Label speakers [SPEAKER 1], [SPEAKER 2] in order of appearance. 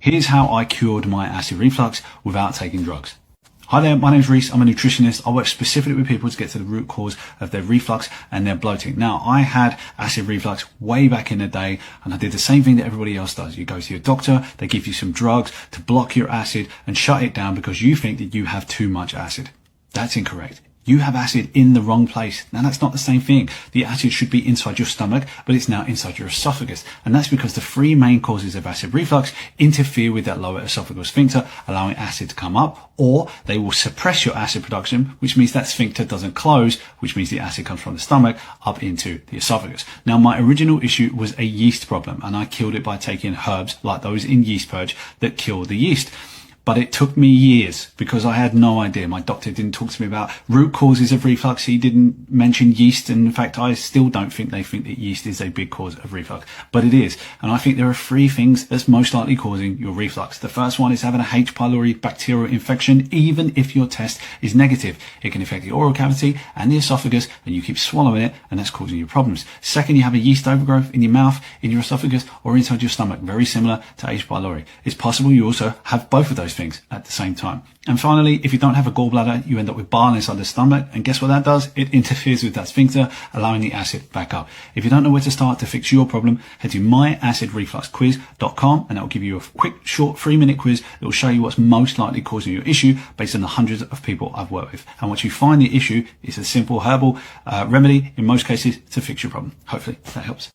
[SPEAKER 1] Here's how I cured my acid reflux without taking drugs. Hi there, my name's Reese. I'm a nutritionist. I work specifically with people to get to the root cause of their reflux and their bloating. Now, I had acid reflux way back in the day, and I did the same thing that everybody else does. You go to your doctor, they give you some drugs to block your acid and shut it down because you think that you have too much acid. That's incorrect. You have acid in the wrong place. Now, that's not the same thing. The acid should be inside your stomach, but it's now inside your esophagus. And that's because the three main causes of acid reflux interfere with that lower esophageal sphincter, allowing acid to come up, or they will suppress your acid production, which means that sphincter doesn't close, which means the acid comes from the stomach up into the esophagus. Now, my original issue was a yeast problem, and I killed it by taking herbs like those in Yeast Purge that kill the yeast. But it took me years because I had no idea. My doctor didn't talk to me about root causes of reflux. He didn't mention yeast. And in fact, I still don't think they think that yeast is a big cause of reflux, but it is. And I think there are three things that's most likely causing your reflux. The first one is having a H. pylori bacterial infection. Even if your test is negative, it can affect the oral cavity and the esophagus, and you keep swallowing it, and that's causing you problems. Second, you have a yeast overgrowth in your mouth, in your esophagus, or inside your stomach, very similar to H. pylori. It's possible you also have both of those things at the same time. And finally, if you don't have a gallbladder, you end up with bile inside the stomach, and guess what that does? It interferes with that sphincter, allowing the acid back up. If you don't know where to start to fix your problem, head to myacidrefluxquiz.com, and that will give you a quick, short 3-minute quiz that will show you what's most likely causing your issue based on the hundreds of people I've worked with. And once you find the issue, it's a simple herbal remedy in most cases to fix your problem. Hopefully that helps.